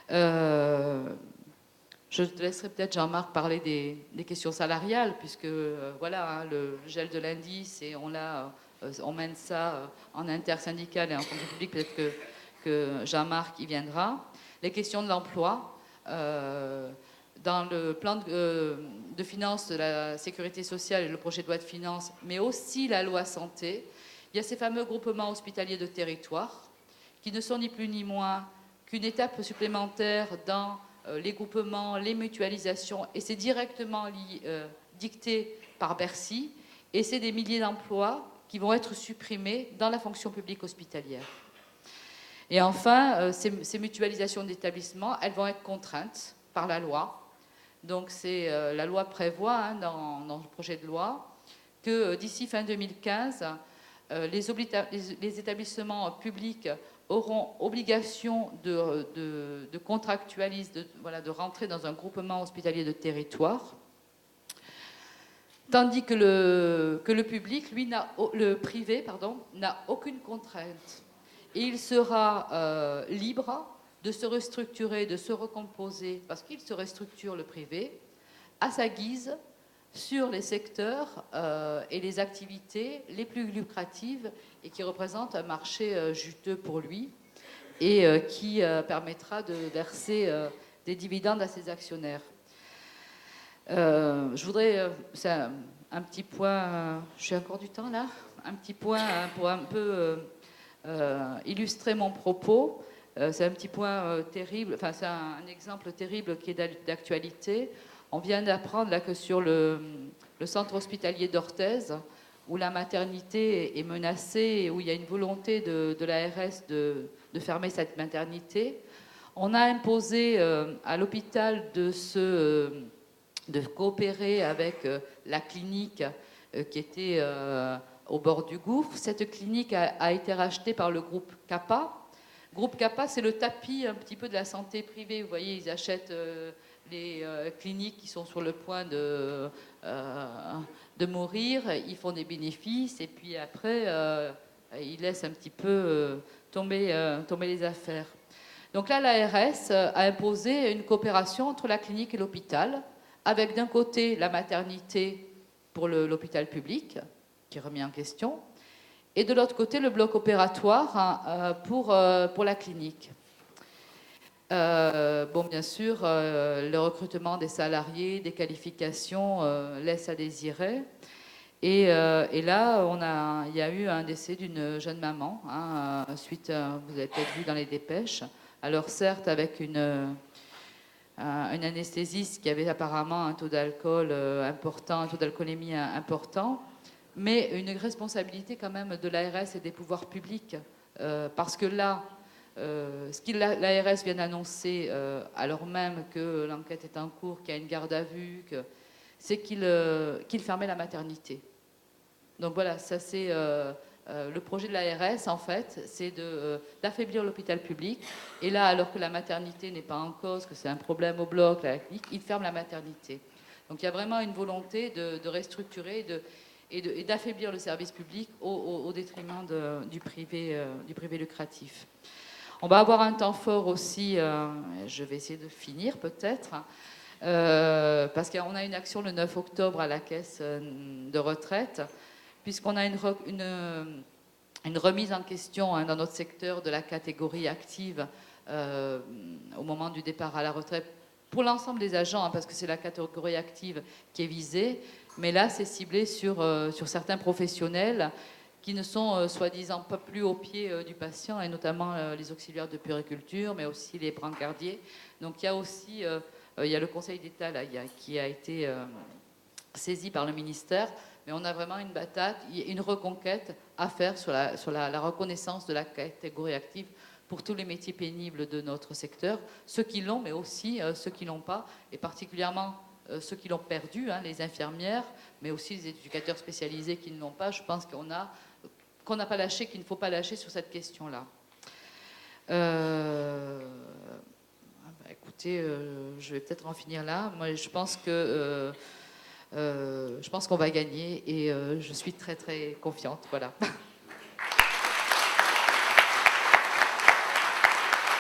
Je te laisserai peut-être, Jean-Marc, parler des questions salariales, puisque voilà, hein, le gel de l'indice, et on mène ça en intersyndical et en fonction publique, peut-être que Jean-Marc y viendra. Les questions de l'emploi. Dans le plan de finances de la sécurité sociale et le projet de loi de finances, mais aussi la loi santé, il y a ces fameux groupements hospitaliers de territoire, qui ne sont ni plus ni moins qu'une étape supplémentaire dans les groupements, les mutualisations, et c'est directement dicté par Bercy, et c'est des milliers d'emplois qui vont être supprimés dans la fonction publique hospitalière. Et enfin, ces mutualisations d'établissements, elles vont être contraintes par la loi. Donc la loi prévoit, hein, dans le projet de loi, que d'ici fin 2015, les établissements publics auront obligation de contractualiser, de rentrer dans un groupement hospitalier de territoire, tandis que le public, lui, le privé, pardon, n'a aucune contrainte. Et il sera libre de se restructurer, de se recomposer, parce qu'il se restructure, le privé, à sa guise, sur les secteurs et les activités les plus lucratives et qui représentent un marché juteux pour lui et qui permettra de verser des dividendes à ses actionnaires. Je voudrais, c'est un petit point, j'ai encore du temps là, un petit point pour un peu illustrer mon propos. C'est un petit point terrible, enfin c'est un exemple terrible qui est d'actualité. On vient d'apprendre là que sur le centre hospitalier d'Orthez, où la maternité est menacée et où il y a une volonté de l'ARS de fermer cette maternité, on a imposé à l'hôpital de coopérer avec la clinique qui était au bord du gouffre. Cette clinique a été rachetée par le groupe Kappa. Groupe Kappa, c'est le tapis un petit peu de la santé privée. Vous voyez, ils achètent les cliniques qui sont sur le point de mourir, ils font des bénéfices et puis après, ils laissent un petit peu tomber les affaires. Donc là, l'ARS a imposé une coopération entre la clinique et l'hôpital, avec d'un côté la maternité pour l'hôpital public, qui est remis en question, et de l'autre côté le bloc opératoire pour la clinique. Bon, bien sûr, le recrutement des salariés, des qualifications laisse à désirer. Et là, il y a eu un décès d'une jeune maman, hein, suite, vous avez peut-être vu dans les dépêches. Alors certes, avec une anesthésiste qui avait apparemment un taux d'alcool important, un taux d'alcoolémie important, mais une responsabilité quand même de l'ARS et des pouvoirs publics, parce que là, ce que l'ARS vient d'annoncer, alors même que l'enquête est en cours, qu'il y a une garde à vue, c'est qu'il fermait la maternité. Donc voilà, ça c'est le projet de l'ARS, en fait, c'est d'affaiblir l'hôpital public. Et là, alors que la maternité n'est pas en cause, que c'est un problème au bloc, la clinique, il ferme la maternité. Donc il y a vraiment une volonté de restructurer et d'affaiblir le service public au détriment du privé lucratif. On va avoir un temps fort aussi, je vais essayer de finir peut-être, parce qu'on a une action le 9 octobre à la caisse de retraite, puisqu'on a une remise en question, hein, dans notre secteur de la catégorie active au moment du départ à la retraite pour l'ensemble des agents, hein, parce que c'est la catégorie active qui est visée, mais là c'est ciblé sur certains professionnels qui ne sont soi-disant pas plus au pied du patient, et notamment les auxiliaires de puériculture, mais aussi les brancardiers. Donc il y a aussi il y a le Conseil d'État là, qui a été saisi par le ministère, mais on a vraiment une bataille, une reconquête à faire sur la reconnaissance de la catégorie active pour tous les métiers pénibles de notre secteur, ceux qui l'ont, mais aussi ceux qui ne l'ont pas, et particulièrement ceux qui l'ont perdu, hein, les infirmières, mais aussi les éducateurs spécialisés qui ne l'ont pas. Je pense qu'on n'a pas lâché, qu'il ne faut pas lâcher sur cette question-là. Écoutez, je vais peut-être en finir là. Moi, je pense qu'on va gagner et je suis très très confiante. Voilà.